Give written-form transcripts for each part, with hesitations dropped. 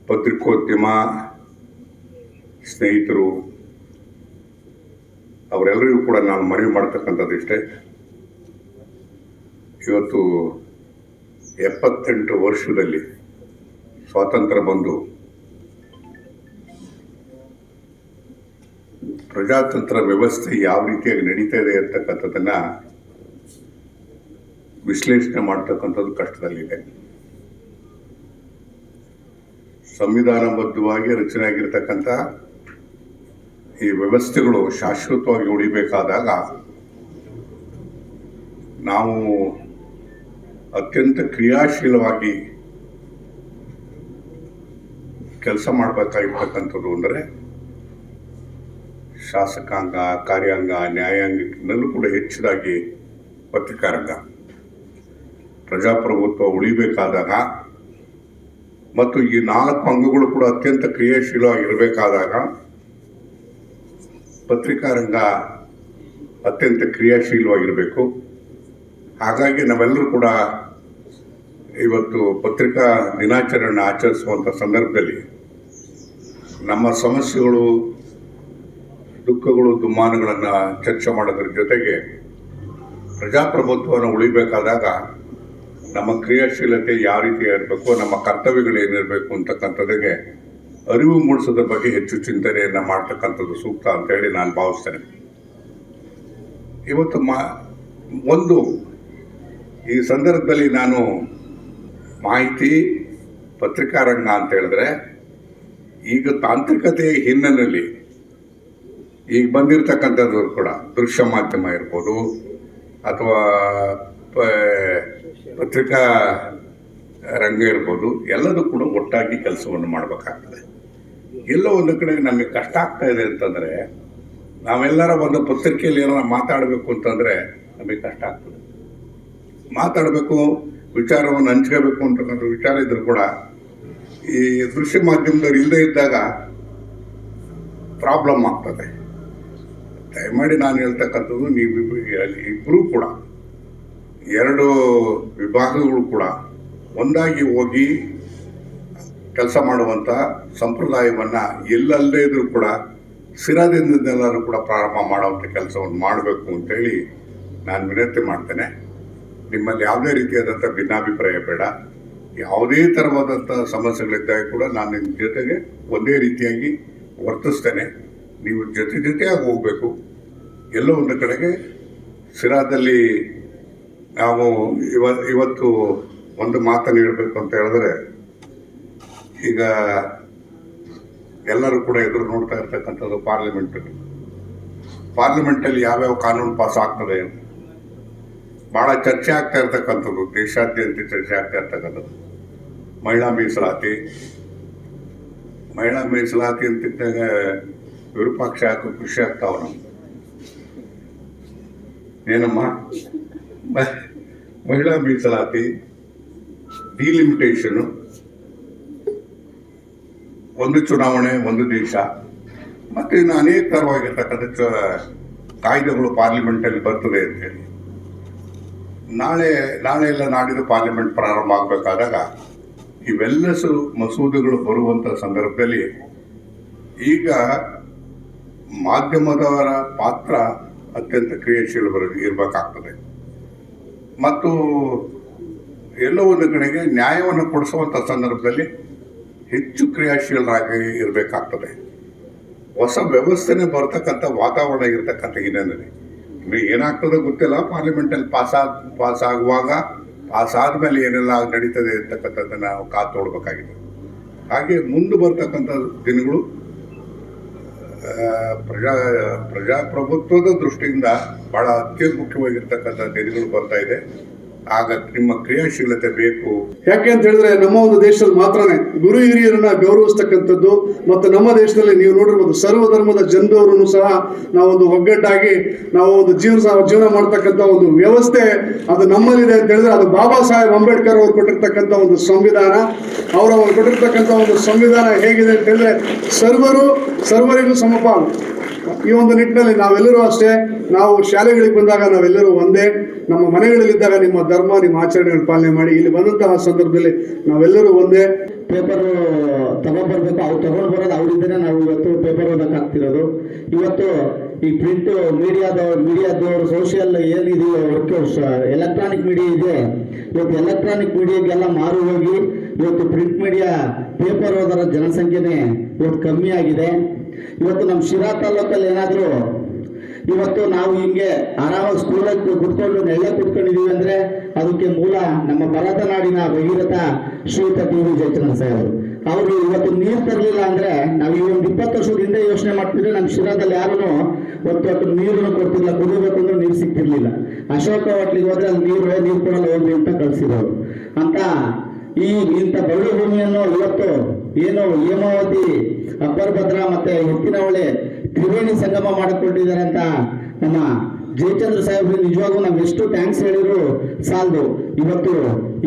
ಪತ್ರಿಕೋದ್ಯಮ ಸ್ನೇಹಿತರು ಅವರೆಲ್ಲರಿಗೂ ಕೂಡ ನಾನು ಮನವಿ ಮಾಡ್ತಕ್ಕಂಥದ್ದು ಇಷ್ಟೇ. ಇವತ್ತು 78 ವರ್ಷದಲ್ಲಿ ಸ್ವಾತಂತ್ರ್ಯ ಬಂದು ಪ್ರಜಾತಂತ್ರ ವ್ಯವಸ್ಥೆ ಯಾವ ರೀತಿಯಾಗಿ ನಡೀತಾ ಇದೆ ಅಂತಕ್ಕಂಥದ್ದನ್ನು ವಿಶ್ಲೇಷಣೆ ಮಾಡ್ತಕ್ಕಂಥದ್ದು ಕಷ್ಟದಲ್ಲಿದೆ. ಸಂವಿಧಾನಬದ್ಧವಾಗಿ ರಚನೆ ಆಗಿರ್ತಕ್ಕಂಥ ಈ ವ್ಯವಸ್ಥೆಗಳು ಶಾಶ್ವತವಾಗಿ ಉಳಿಬೇಕಾದಾಗ ನಾವು ಅತ್ಯಂತ ಕ್ರಿಯಾಶೀಲವಾಗಿ ಕೆಲಸ ಮಾಡಬೇಕಾಗಿರ್ತಕ್ಕಂಥದ್ದು ಅಂದರೆ ಶಾಸಕಾಂಗ, ಕಾರ್ಯಾಂಗ, ನ್ಯಾಯಾಂಗಕ್ಕಿಂತಲೂ ಕೂಡ ಹೆಚ್ಚಿದಾಗಿ ಪತ್ರಿಕಾರಂಗ. ಪ್ರಜಾಪ್ರಭುತ್ವ ಉಳಿಬೇಕಾದಾಗ ಮತ್ತು ಈ 4 ಅಂಗಗಳು ಕೂಡ ಅತ್ಯಂತ ಕ್ರಿಯಾಶೀಲವಾಗಿರಬೇಕಾದಾಗ ಪತ್ರಿಕಾರಂಗ ಅತ್ಯಂತ ಕ್ರಿಯಾಶೀಲವಾಗಿರಬೇಕು. ಹಾಗಾಗಿ ನಾವೆಲ್ಲರೂ ಕೂಡ ಇವತ್ತು ಪತ್ರಿಕಾ ದಿನಾಚರಣೆ ಆಚರಿಸುವಂಥ ಸಂದರ್ಭದಲ್ಲಿ ನಮ್ಮ ಸಮಸ್ಯೆಗಳು, ದುಃಖಗಳು, ದುಮ್ಮಾನಗಳನ್ನು ಚರ್ಚೆ ಮಾಡೋದ್ರ ಜೊತೆಗೆ ಪ್ರಜಾಪ್ರಭುತ್ವವನ್ನು ಉಳಿಬೇಕಾದಾಗ ನಮ್ಮ ಕ್ರಿಯಾಶೀಲತೆ ಯಾವ ರೀತಿ ಇರಬೇಕು, ನಮ್ಮ ಕರ್ತವ್ಯಗಳೇನಿರಬೇಕು ಅಂತಕ್ಕಂಥದ್ದಿಗೆ ಅರಿವು ಮೂಡಿಸೋದ್ರ ಬಗ್ಗೆ ಹೆಚ್ಚು ಚಿಂತನೆಯನ್ನು ಮಾಡ್ತಕ್ಕಂಥದ್ದು ಸೂಕ್ತ ಅಂತೇಳಿ ನಾನು ಭಾವಿಸ್ತೇನೆ. ಇವತ್ತು ಒಂದು ಈ ಸಂದರ್ಭದಲ್ಲಿ ನಾನು ಮಾಹಿತಿ ಪತ್ರಿಕಾರಂಗ ಅಂತ ಹೇಳಿದ್ರೆ ಈಗ ತಾಂತ್ರಿಕತೆಯ ಹಿನ್ನೆಲೆಯಲ್ಲಿ ಈಗ ಬಂದಿರತಕ್ಕಂಥದ್ದು ಕೂಡ ದೃಶ್ಯ ಮಾಧ್ಯಮ ಇರ್ಬೋದು ಅಥವಾ ಪತ್ರಿಕಾ ರಂಗ ಇರ್ಬೋದು, ಎಲ್ಲದೂ ಕೂಡ ಒಟ್ಟಾಗಿ ಕೆಲಸವನ್ನು ಮಾಡಬೇಕಾಗ್ತದೆ. ಎಲ್ಲೋ ಒಂದು ಕಡೆ ನಮಗೆ ಕಷ್ಟ ಆಗ್ತಾ ಇದೆ ಅಂತಂದರೆ ನಾವೆಲ್ಲರ ಒಂದು ಪತ್ರಿಕೆಯಲ್ಲಿ ಏನಾರ ಮಾತಾಡಬೇಕು ಅಂತಂದರೆ ನಮಗೆ ಕಷ್ಟ ಆಗ್ತದೆ. ಮಾತಾಡಬೇಕು, ವಿಚಾರವನ್ನು ಹಂಚ್ಕೋಬೇಕು ಅಂತಕ್ಕಂಥ ವಿಚಾರ ಇದ್ರೂ ಕೂಡ ಈ ದೃಶ್ಯ ಮಾಧ್ಯಮದವ್ರು ಇಲ್ಲದೇ ಇದ್ದಾಗ ಪ್ರಾಬ್ಲಮ್ ಆಗ್ತದೆ. ದಯಮಾಡಿ ನಾನು ಹೇಳ್ತಕ್ಕಂಥದ್ದು, ನೀವು ಇಬ್ಬರೂ ಕೂಡ 2 ವಿಭಾಗಗಳು ಕೂಡ ಒಂದಾಗಿ ಹೋಗಿ ಕೆಲಸ ಮಾಡುವಂಥ ಸಂಪ್ರದಾಯವನ್ನು ಎಲ್ಲಲ್ಲದೇ ಇದ್ರೂ ಕೂಡ ಸಿರಾದಿಂದೆಲ್ಲರೂ ಕೂಡ ಪ್ರಾರಂಭ ಮಾಡುವಂಥ ಕೆಲಸವನ್ನು ಮಾಡಬೇಕು ಅಂತೇಳಿ ನಾನು ವಿನಂತಿ ಮಾಡ್ತೇನೆ. ನಿಮ್ಮಲ್ಲಿ ಯಾವುದೇ ರೀತಿಯಾದಂಥ ಭಿನ್ನಾಭಿಪ್ರಾಯ ಬೇಡ. ಯಾವುದೇ ಥರವಾದಂಥ ಸಮಸ್ಯೆಗಳಿದ್ದಾಗ ಕೂಡ ನಾನು ನಿಮ್ಮ ಜೊತೆಗೆ ಒಂದೇ ರೀತಿಯಾಗಿ ವರ್ತಿಸ್ತೇನೆ. ನೀವು ಜೊತೆಯಾಗಿ ಹೋಗಬೇಕು. ಎಲ್ಲೋ ಒಂದು ಕಡೆಗೆ ಸಿರಾದಲ್ಲಿ ನಾವು ಇವತ್ತು ಒಂದು ಮಾತನ್ನು ಹೇಳಬೇಕು ಅಂತ ಹೇಳಿದ್ರೆ, ಈಗ ಎಲ್ಲರೂ ಕೂಡ ಎದುರು ನೋಡ್ತಾ ಇರ್ತಕ್ಕಂಥದ್ದು ಪಾರ್ಲಿಮೆಂಟಲ್ಲಿ ಯಾವ್ಯಾವ ಕಾನೂನು ಪಾಸ್ ಆಗ್ತದೆ ಭಾಳ ಚರ್ಚೆ ಆಗ್ತಾ ಇರ್ತಕ್ಕಂಥದ್ದು, ದೇಶಾದ್ಯಂತ ಚರ್ಚೆ ಆಗ್ತಾ ಇರ್ತಕ್ಕಂಥದ್ದು ಮಹಿಳಾ ಮೀಸಲಾತಿ ಅಂತಿದ್ದಾಗ ವಿರೂಪಾಕ್ಷ ಹಾಕೋ ಖುಷಿ ಆಗ್ತಾವ. ನಾವು ಏನಮ್ಮ ಮಹಿಳಾ ಮೀಸಲಾತಿ, ಡಿಲಿಮಿಟೇಷನು, ಒಂದು ಚುನಾವಣೆ ಒಂದು ದೇಶ, ಮತ್ತು ಇನ್ನು ಅನೇಕ ಥರವಾಗಿರ್ತಕ್ಕಂಥ ಕಾಯ್ದೆಗಳು ಪಾರ್ಲಿಮೆಂಟಲ್ಲಿ ಬರ್ತದೆ ಅಂತೇಳಿ ನಾಳೆ ಎಲ್ಲ ನಾಡಿದ್ದು ಪಾರ್ಲಿಮೆಂಟ್ ಪ್ರಾರಂಭ ಆಗಬೇಕಾದಾಗ ಇವೆಲ್ಲ ಮಸೂದೆಗಳು ಬರುವಂಥ ಸಂದರ್ಭದಲ್ಲಿ ಈಗ ಮಾಧ್ಯಮದವರ ಪಾತ್ರ ಅತ್ಯಂತ ಕ್ರಿಯಾಶೀಲ ಇರಬೇಕಾಗ್ತದೆ. ಮತ್ತು ಎಲ್ಲೋ ಒಂದು ಕಡೆಗೆ ನ್ಯಾಯವನ್ನು ಕೊಡಿಸುವಂಥ ಸಂದರ್ಭದಲ್ಲಿ ಹೆಚ್ಚು ಕ್ರಿಯಾಶೀಲರಾಗಿ ಇರಬೇಕಾಗ್ತದೆ. ಹೊಸ ವ್ಯವಸ್ಥೆನೇ ಬರ್ತಕ್ಕಂಥ ವಾತಾವರಣ ಇರತಕ್ಕಂಥ ಹಿನ್ನೆಲೆಯಲ್ಲಿ ಇನ್ನು ಏನಾಗ್ತದೋ ಗೊತ್ತಿಲ್ಲ. ಪಾರ್ಲಿಮೆಂಟಲ್ಲಿ ಪಾಸ್ ಆಗುವಾಗ ಪಾಸ್ ಆದಮೇಲೆ ಏನೆಲ್ಲ ನಡೀತದೆ ಅಂತಕ್ಕಂಥದ್ದನ್ನು ನಾವು ಕಾದು ನೋಡಬೇಕಾಗಿದೆ. ಹಾಗೆ ಮುಂದೆ ಬರ್ತಕ್ಕಂಥ ದಿನಗಳು ಪ್ರಜಾಪ್ರಭುತ್ವದ ದೃಷ್ಟಿಯಿಂದ ಭಾಳ ಅತ್ಯಮುಖ್ಯವಾಗಿರ್ತಕ್ಕಂಥ ದಿನಗಳು ಬರ್ತಾ ಇದೆ. ಆಗ ನಿಮ್ಮ ಕ್ರಿಯಾಶೀಲತೆ ಬೇಕು. ಯಾಕೆ ಅಂತ ಹೇಳಿದ್ರೆ ನಮ್ಮ ಒಂದು ದೇಶದಲ್ಲಿ ಮಾತ್ರನೇ ಗುರು ಹಿರಿಯರನ್ನ ಗೌರವಿಸ್ತಕ್ಕಂಥದ್ದು, ಮತ್ತು ನಮ್ಮ ದೇಶದಲ್ಲಿ ನೀವು ನೋಡಿರ್ಬೋದು ಸರ್ವಧರ್ಮದ ಜನರನ್ನು ಸಹ ನಾವೊಂದು ಒಗ್ಗಟ್ಟಾಗಿ ನಾವು ಒಂದು ಜೀವನ ಮಾಡ್ತಕ್ಕಂಥ ಒಂದು ವ್ಯವಸ್ಥೆ ಅದು ನಮ್ಮಲ್ಲಿದೆ ಅಂತ ಹೇಳಿದ್ರೆ ಅದು ಬಾಬಾ ಸಾಹೇಬ್ ಅಂಬೇಡ್ಕರ್ ಅವರು ಕೊಟ್ಟಿರ್ತಕ್ಕಂಥ ಒಂದು ಸಂವಿಧಾನ. ಅವರು ಕೊಟ್ಟಿರ್ತಕ್ಕಂಥ ಒಂದು ಸಂವಿಧಾನ ಹೇಗಿದೆ ಅಂತ ಹೇಳಿದ್ರೆ ಸರ್ವರಿಗೂ ಸಮಪಾಲು. ಈ ಒಂದು ನಿಟ್ಟಿನಲ್ಲಿ ನಾವೆಲ್ಲರೂ ಅಷ್ಟೇ, ನಾವು ಶಾಲೆಗಳಿಗೆ ಬಂದಾಗ ನಾವೆಲ್ಲರೂ ಒಂದೇ, ನಮ್ಮ ಮನೆಗಳಲ್ಲಿದ್ದಾಗ ನಿಮ್ಮ ಧರ್ಮ ನಿಮ್ಮ ಆಚರಣೆಗಳನ್ನು ಪಾಲನೆ ಮಾಡಿ, ಇಲ್ಲಿ ಬಂದಂತಹ ಸಂದರ್ಭದಲ್ಲಿ ನಾವೆಲ್ಲರೂ ಒಂದೇ. ಪೇಪರ್ ತಗೊಂಡ್ಬರ್ಬೇಕು, ಅವ್ರು ತಗೊಂಡು ಬರೋದು ಅವರಿಂದನೇ ನಾವು ಇವತ್ತು ಪೇಪರ್ ಓದೋಕ್ಕಾಗ್ತಿರೋದು. ಇವತ್ತು ಈ ಪ್ರಿಂಟ್ ಮೀಡಿಯಾದವರು ಸೋಷಿಯಲ್ ಏನಿದೆಯೋ ವರ್ಕ್ ಎಲೆಕ್ಟ್ರಾನಿಕ್ ಮೀಡಿಯಾ ಇದೆ, ಇವತ್ತು ಎಲೆಕ್ಟ್ರಾನಿಕ್ ಮೀಡಿಯಾಗೆಲ್ಲ ಮಾರು ಹೋಗಿ ಇವತ್ತು ಪ್ರಿಂಟ್ ಮೀಡಿಯಾ ಪೇಪರ್ ಓದೋರ ಜನಸಂಖ್ಯೆನೇ ಇವತ್ತು ಕಮ್ಮಿ ಆಗಿದೆ. ಇವತ್ತು ನಮ್ಮ ಶಿರಾ ತಾಲೂಕಲ್ಲಿ ಏನಾದರೂ ಇವತ್ತು ನಾವು ಹಿಂಗೆ ಆರಾಮಾಗಿ ಸ್ಕೂಲಲ್ಲಿ ಕುತ್ಕೊಂಡು ನೆಳ್ಳೆ ಕುತ್ಕೊಂಡಿದೀವಿ ಅಂದ್ರೆ ಅದಕ್ಕೆ ಮೂಲ ನಮ್ಮ ಭರತನಾಡಿನ ಭಗೀರಥ ಶ್ರೀಯುತ ಟಿ.ವಿ. ಜಯಚಂದ್ರ ಸಾಹೇಬರು. ಅವರು ಇವತ್ತು ನೀರು ತರಲಿಲ್ಲ ಅಂದ್ರೆ ನಾವು ಈ ಒಂದು 20 ವರ್ಷದ ಹಿಂದೆ ಯೋಚನೆ ಮಾಡ್ತಿದ್ರೆ ನಮ್ಮ ಶಿರಾದಲ್ಲಿ ಯಾರೂ ಒಂದು ನೀರನ್ನು ಕೊಡ್ತಿರ್ಲಿಲ್ಲ, ಕುಡಿಬೇಕು ಅಂದ್ರೆ ನೀರು ಸಿಗ್ತಿರ್ಲಿಲ್ಲ. ಅಶೋಕ ಹೋಟ್ಲಿಗೆ ಹೋದ್ರೆ ಅಲ್ಲಿ ನೀರು ಕೊಡಲ್ಲ ಹೋಗ್ಲಿ ಅಂತ ಕಳಿಸಿರೋರು ಅಂತ ಇಂಥ ಬರಡು ಭೂಮಿಯನ್ನು ಇವತ್ತು ಏನು ಹೇಮಾವತಿ, ಅಬ್ಬರ್ ಭದ್ರಾ ಮತ್ತೆ ಎತ್ತಿನಹೊಳೆ ತ್ರಿವೇಣಿ ಸಂಗಮ ಮಾಡಿಕೊಂಡಿದ್ದಾರೆ ಅಂತ ನಮ್ಮ ಜಯಚಂದ್ರ ಸಾಹೇಬ್ರಿಗೆ ನಿಜವಾಗೂ ನಾವು ಎಷ್ಟು ಥ್ಯಾಂಕ್ಸ್ ಹೇಳಿದ್ರು ಸಾಲದು. ಇವತ್ತು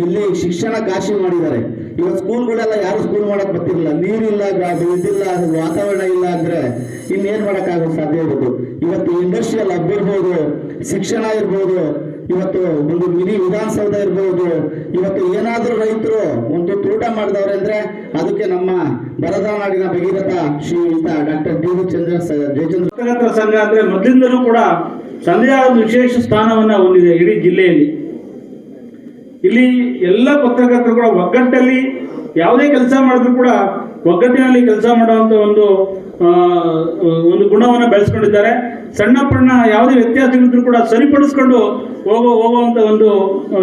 ಇಲ್ಲಿ ಶಿಕ್ಷಣ ಕಾಶಿ ಮಾಡಿದ್ದಾರೆ. ಇವತ್ತು ಸ್ಕೂಲ್ಗಳೆಲ್ಲ ಯಾರು ಸ್ಕೂಲ್ ಮಾಡಕ್ ಬರ್ತಿರ್ಲಿಲ್ಲ, ನೀರಿಲ್ಲ, ಇದಿಲ್ಲ, ವಾತಾವರಣ ಇಲ್ಲ ಅಂದ್ರೆ ಇನ್ನೇನ್ ಮಾಡಕ್ಕಾಗೋ ಸಾಧ್ಯ ಇರೋದು. ಇವತ್ತು ಇಂಡಸ್ಟ್ರಿಯಲ್ ಹಬ್ ಇರ್ಬೋದು, ಶಿಕ್ಷಣ ಇರ್ಬೋದು, ಇವತ್ತು ಒಂದು ಮಿನಿ ವಿಧಾನಸೌಧ ಇರ್ಬೋದು. ಇವತ್ತು ಏನಾದ್ರೂ ರೈತರು ಒಂದು ಊಟ ಮಾಡಿದವ್ರೆ ಅಂದ್ರೆ ಅದಕ್ಕೆ ನಮ್ಮ ಭರತನಾಡಿನ ಭಗೀರಥ ಶ್ರೀಯುತ ಡಾಕ್ಟರ್ ಟಿ.ವಿ. ಜಯಚಂದ್ರ ಪತ್ರಕರ್ತರ ಸಂಘ ಅಂದ್ರೆ ಮೊದಲಿಂದಲೂ ಕೂಡ ತನ್ನದೇ ಆದ ಒಂದು ವಿಶೇಷ ಸ್ಥಾನವನ್ನ ಹೊಂದಿದೆ ಇಡೀ ಜಿಲ್ಲೆಯಲ್ಲಿ. ಇಲ್ಲಿ ಎಲ್ಲ ಪತ್ರಕರ್ತರು ಕೂಡ ಒಗ್ಗಟ್ಟಲ್ಲಿ ಯಾವುದೇ ಕೆಲಸ ಮಾಡಿದ್ರು ಕೂಡ ಒಗ್ಗಟ್ಟಿನಲ್ಲಿ ಕೆಲಸ ಮಾಡುವಂತ ಒಂದು ಗುಣವನ್ನು ಬೆಳೆಸ್ಕೊಂಡಿದ್ದಾರೆ. ಸಣ್ಣ ಪಣ್ಣ ಯಾವುದೇ ವ್ಯತ್ಯಾಸಗಳಿದ್ರು ಕೂಡ ಸರಿಪಡಿಸ್ಕೊಂಡು ಹೋಗುವಂತ ಒಂದು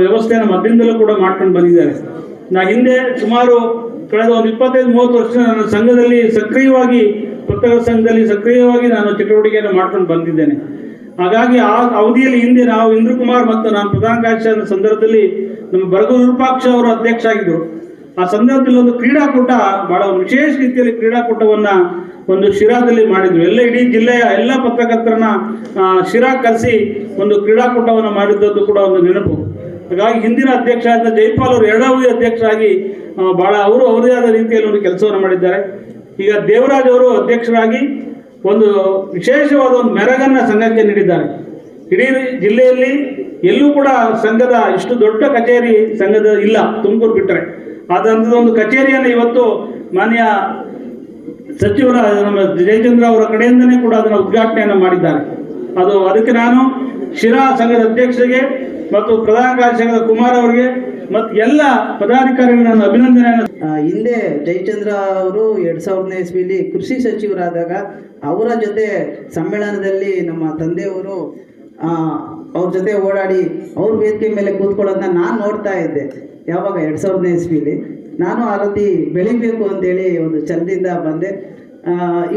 ವ್ಯವಸ್ಥೆಯನ್ನು ಮೊದಲಿಂದಲೂ ಕೂಡ ಮಾಡ್ಕೊಂಡು ಬಂದಿದ್ದಾರೆ. ನಾ ಹಿಂದೆ ಸುಮಾರು ಕಳೆದ ಒಂದು 25-30 ವರ್ಷ ನನ್ನ ಸಂಘದಲ್ಲಿ ಸಕ್ರಿಯವಾಗಿ, ಪತ್ರಕರ್ತರ ಸಂಘದಲ್ಲಿ ಸಕ್ರಿಯವಾಗಿ ನಾನು ಚಟುವಟಿಕೆಯನ್ನು ಮಾಡ್ಕೊಂಡು ಬಂದಿದ್ದೇನೆ. ಹಾಗಾಗಿ ಆ ಅವಧಿಯಲ್ಲಿ ಹಿಂದೆ ನಾವು ಇಂದ್ರಕುಮಾರ್ ಮತ್ತು ನಾನು ಪ್ರಧಾನ ಕಾರ್ಯದರ್ಶಿ ಸಂದರ್ಭದಲ್ಲಿ ನಮ್ಮ ಬರಗೂರು ವಿರೂಪಾಕ್ಷ ಅವರು ಅಧ್ಯಕ್ಷ ಆಗಿದ್ರು. ಆ ಸಂದರ್ಭದಲ್ಲಿ ಒಂದು ಕ್ರೀಡಾಕೂಟ, ಬಹಳ ವಿಶೇಷ ರೀತಿಯಲ್ಲಿ ಕ್ರೀಡಾಕೂಟವನ್ನ ಒಂದು ಶಿರಾದಲ್ಲಿ ಮಾಡಿದ್ರು. ಇಡೀ ಜಿಲ್ಲೆಯ ಎಲ್ಲ ಪತ್ರಕರ್ತರನ್ನ ಶಿರಾ ಕರೆಸಿ ಒಂದು ಕ್ರೀಡಾಕೂಟವನ್ನು ಮಾಡಿದ್ದದ್ದು ಕೂಡ ಒಂದು ನೆನಪು. ಹಾಗಾಗಿ ಹಿಂದಿನ ಅಧ್ಯಕ್ಷ ಆದ ಜೈಪಾಲ್ ಅವರು 2ನೇ ಅವಧಿ ಅಧ್ಯಕ್ಷರಾಗಿ ಬಹಳ ಅವರದೇ ಆದ ರೀತಿಯಲ್ಲಿ ಒಂದು ಕೆಲಸವನ್ನು ಮಾಡಿದ್ದಾರೆ. ಈಗ ದೇವರಾಜ್ ಅವರು ಅಧ್ಯಕ್ಷರಾಗಿ ಒಂದು ವಿಶೇಷವಾದ ಒಂದು ಮೆರಗನ್ನ ಸಂಘಕ್ಕೆ ನೀಡಿದ್ದಾರೆ. ಇಡೀ ಜಿಲ್ಲೆಯಲ್ಲಿ ಎಲ್ಲೂ ಕೂಡ ಸಂಘದ ಇಷ್ಟು ದೊಡ್ಡ ಕಚೇರಿ ಸಂಘದ ಇಲ್ಲ, ತುಮಕೂರು ಬಿಟ್ಟರೆ. ಆದಂಥದ್ದು ಒಂದು ಕಚೇರಿಯನ್ನು ಇವತ್ತು ಮಾನ್ಯ ಸಚಿವರ ನಮ್ಮ ಜಯಚಂದ್ರ ಅವರ ಕಡೆಯಿಂದನೇ ಕೂಡ ಅದನ್ನು ಉದ್ಘಾಟನೆಯನ್ನು ಮಾಡಿದ್ದಾರೆ. ಅದಕ್ಕೆ ನಾನು ಶಿರಾ ಸಂಘದ ಅಧ್ಯಕ್ಷರಿಗೆ ಮತ್ತು ಪ್ರಧಾನ ಕಾರ್ಯದರ್ಶಿ ಕುಮಾರ್ ಅವರಿಗೆ ಮತ್ತು ಎಲ್ಲ ಪದಾಧಿಕಾರಿಗಳು ನಾನು ಅಭಿನಂದನೆಯನ್ನು. ಹಿಂದೆ ಜಯಚಂದ್ರ ಅವರು 2000ನೇ ಇಸ್ವಿಲಿ ಕೃಷಿ ಸಚಿವರಾದಾಗ ಅವರ ಜೊತೆ ಸಮ್ಮೇಳನದಲ್ಲಿ ನಮ್ಮ ತಂದೆಯವರು ಅವ್ರ ಜೊತೆ ಓಡಾಡಿ ಅವ್ರ ವೇದಿಕೆ ಮೇಲೆ ಕೂತ್ಕೊಳ್ಳೋದನ್ನ ನಾನು ನೋಡ್ತಾ ಇದ್ದೆ. ಯಾವಾಗ 2000ನೇ ಇಸ್ವಿಲಿ ನಾನು ಆ ರೀತಿ ಬೆಳಿಬೇಕು ಅಂತೇಳಿ ಒಂದು ಛಲದಿಂದ ಬಂದೆ.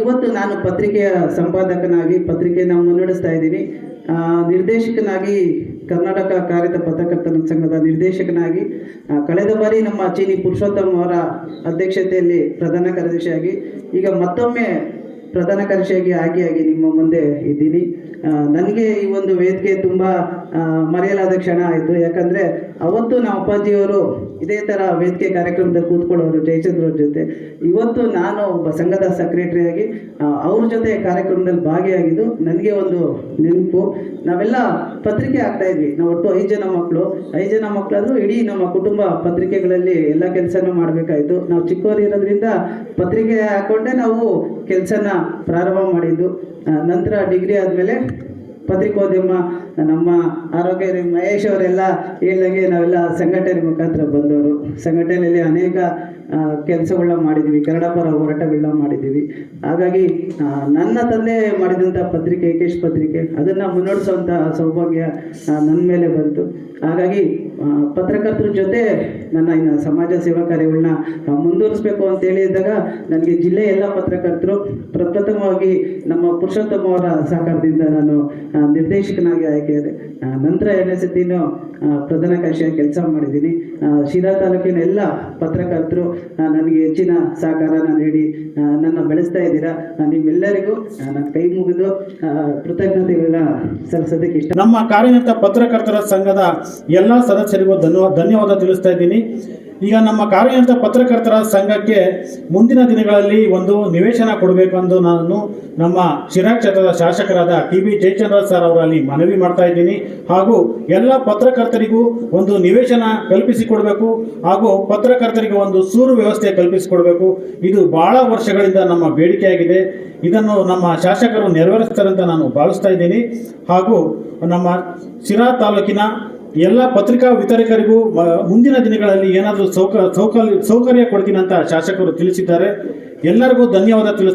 ಇವತ್ತು ನಾನು ಪತ್ರಿಕೆಯ ಸಂಪಾದಕನಾಗಿ ಪತ್ರಿಕೆಯನ್ನು ಮುನ್ನಡೆಸ್ತಾ ಇದ್ದೀನಿ. ನಿರ್ದೇಶಕನಾಗಿ ಕರ್ನಾಟಕ ಕಾರ್ಯದ ಪತ್ರಕರ್ತರ ಸಂಘದ ನಿರ್ದೇಶಕನಾಗಿ ಕಳೆದ ಬಾರಿ ನಮ್ಮ ಚೀನಿ ಪುರುಷೋತ್ತಮ್ ಅವರ ಅಧ್ಯಕ್ಷತೆಯಲ್ಲಿ ಪ್ರಧಾನ ಕಾರ್ಯದರ್ಶಿಯಾಗಿ, ಈಗ ಮತ್ತೊಮ್ಮೆ ಪ್ರಧಾನ ಕಾರ್ಯದರ್ಶಿಯಾಗಿ ಆಗಿ ನಿಮ್ಮ ಮುಂದೆ ಇದ್ದೀನಿ. ನನಗೆ ಈ ಒಂದು ವೇದಿಕೆ ತುಂಬ ಮರೆಯಲಾದ ಕ್ಷಣ ಆಯಿತು. ಯಾಕಂದರೆ ಅವತ್ತು ನಮ್ಮ ಅಪ್ಪಾಜಿಯವರು ಇದೇ ಥರ ವೇದಿಕೆ ಕಾರ್ಯಕ್ರಮದಲ್ಲಿ ಕೂತ್ಕೊಳ್ಳೋರು ಜಯಚಂದ್ರ ಅವ್ರ ಜೊತೆ. ಇವತ್ತು ನಾನು ಒಬ್ಬ ಸಂಘದ ಸೆಕ್ರೆಟರಿಯಾಗಿ ಅವ್ರ ಜೊತೆ ಕಾರ್ಯಕ್ರಮದಲ್ಲಿ ಭಾಗಿಯಾಗಿದ್ದು ನನಗೆ ಒಂದು ನೆನಪು. ನಾವೆಲ್ಲ ಪತ್ರಿಕೆ ಆಗ್ತಾ ಇದ್ವಿ. ನಾವು ಒಟ್ಟು 5 ಜನ ಮಕ್ಕಳು. 5 ಜನ ಮಕ್ಕಳಾದರೂ ಇಡೀ ನಮ್ಮ ಕುಟುಂಬ ಪತ್ರಿಕೆಗಳಲ್ಲಿ ಎಲ್ಲ ಕೆಲಸನೂ ಮಾಡಬೇಕಾಯಿತು. ನಾವು ಚಿಕ್ಕವರಿರೋದ್ರಿಂದ ಪತ್ರಿಕೆ ಹಾಕ್ಕೊಂಡೆ ನಾವು ಕೆಲಸನ ಪ್ರಾರಂಭ ಮಾಡಿದ್ದು. ನಂತರ ಡಿಗ್ರಿ ಆದಮೇಲೆ ಪತ್ರಿಕೋದ್ಯಮ ನಮ್ಮ ಆರೋಗ್ಯ ಮಹೇಶ್ ಅವರೆಲ್ಲ ಹೇಳ್ದಂಗೆ ನಾವೆಲ್ಲ ಸಂಘಟನೆ ಮುಖಾಂತರ ಬಂದವರು. ಸಂಘಟನೆಯಲ್ಲಿ ಅನೇಕ ಕೆಲಸಗಳನ್ನ ಮಾಡಿದ್ದೀವಿ, ಕನ್ನಡ ಪರ ಹೋರಾಟಗಳನ್ನ ಮಾಡಿದ್ದೀವಿ. ಹಾಗಾಗಿ ನನ್ನ ತಂದೆ ಮಾಡಿದಂಥ ಪತ್ರಿಕೆ ಏಕೇಶ್ ಪತ್ರಿಕೆ, ಅದನ್ನು ಮುನ್ನಡೆಸುವಂಥ ಸೌಭಾಗ್ಯ ನನ್ನ ಮೇಲೆ ಬಂತು. ಹಾಗಾಗಿ ಪತ್ರಕರ್ತರ ಜೊತೆ ನನ್ನ ಇನ್ನು ಸಮಾಜ ಸೇವಾ ಕಾರ್ಯಗಳನ್ನ ಮುಂದುವರಿಸಬೇಕು ಅಂತೇಳಿ ಇದ್ದಾಗ ನನಗೆ ಜಿಲ್ಲೆಯ ಎಲ್ಲ ಪತ್ರಕರ್ತರು ಪ್ರಪ್ರಥಮವಾಗಿ ನಮ್ಮ ಪುರುಷೋತ್ತಮ ಅವರ ಸಹಕಾರದಿಂದ ನಾನು ನಿರ್ದೇಶಕನಾಗಿ ಆಯ್ಕೆಯಾದೆ. ನಂತರ 2ನೇ ಸತಿನೂ ಪ್ರಧಾನ ಕಾರ್ಯದರ್ಶಿಯಾಗಿ ಕೆಲಸ ಮಾಡಿದ್ದೀನಿ. ಶಿರಾ ತಾಲೂಕಿನ ಎಲ್ಲ ಪತ್ರಕರ್ತರು ನನಗೆ ಹೆಚ್ಚಿನ ಸಹಕಾರನ ನೀಡಿ ನನ್ನ ಬೆಳೆಸ್ತಾ ಇದ್ದೀರಾ. ನಿಮ್ಮೆಲ್ಲರಿಗೂ ನನ್ನ ಕೈ ಮುಗಿದು ಕೃತಜ್ಞತೆಗಳನ್ನ ಸಲ್ಲಿಸೋದಕ್ಕೆ ಇಷ್ಟ. ನಮ್ಮ ಕಾರ್ಯನಿರತ ಪತ್ರಕರ್ತರ ಸಂಘದ ಎಲ್ಲ ಸದಸ್ಯರಿಗೂ ಧನ್ಯವಾದ ತಿಳಿಸ್ತಾ ಇದ್ದೀನಿ. ಈಗ ನಮ್ಮ ಕಾರ್ಯನಿರತ ಪತ್ರಕರ್ತರ ಸಂಘಕ್ಕೆ ಮುಂದಿನ ದಿನಗಳಲ್ಲಿ ಒಂದು ನಿವೇಶನ ಕೊಡಬೇಕು ಎಂದು ನಾನು ನಮ್ಮ ಶಿರಾ ಕ್ಷೇತ್ರದ ಶಾಸಕರಾದ TB ಜಯಚಂದ್ರ ಸರ್ ಅವರಲ್ಲಿ ಮನವಿ ಮಾಡ್ತಾ ಇದ್ದೀನಿ. ಹಾಗೂ ಎಲ್ಲ ಪತ್ರಕರ್ತರಿಗೂ ಒಂದು ನಿವೇಶನ ಕಲ್ಪಿಸಿಕೊಡಬೇಕು ಹಾಗೂ ಪತ್ರಕರ್ತರಿಗೆ ಒಂದು ಸೂರು ವ್ಯವಸ್ಥೆ ಕಲ್ಪಿಸಿಕೊಡಬೇಕು. ಇದು ಬಹಳ ವರ್ಷಗಳಿಂದ ನಮ್ಮ ಬೇಡಿಕೆಯಾಗಿದೆ. ಇದನ್ನು ನಮ್ಮ ಶಾಸಕರು ನೆರವೇರಿಸ್ತಾರೆ ಅಂತ ನಾನು ಭಾವಿಸ್ತಾ ಇದ್ದೀನಿ. ಹಾಗೂ ನಮ್ಮ ಶಿರಾ ತಾಲೂಕಿನ ಎಲ್ಲ ಪತ್ರಿಕಾ ವಿತರಕರಿಗೂ ಮುಂದಿನ ದಿನಗಳಲ್ಲಿ ಏನಾದರೂ ಸೌಕರ್ಯ ಕೊಡ್ತೀನಿ ಅಂತ ಶಾಸಕರು ತಿಳಿಸಿದ್ದಾರೆ. ಎಲ್ಲರಿಗೂ ಧನ್ಯವಾದ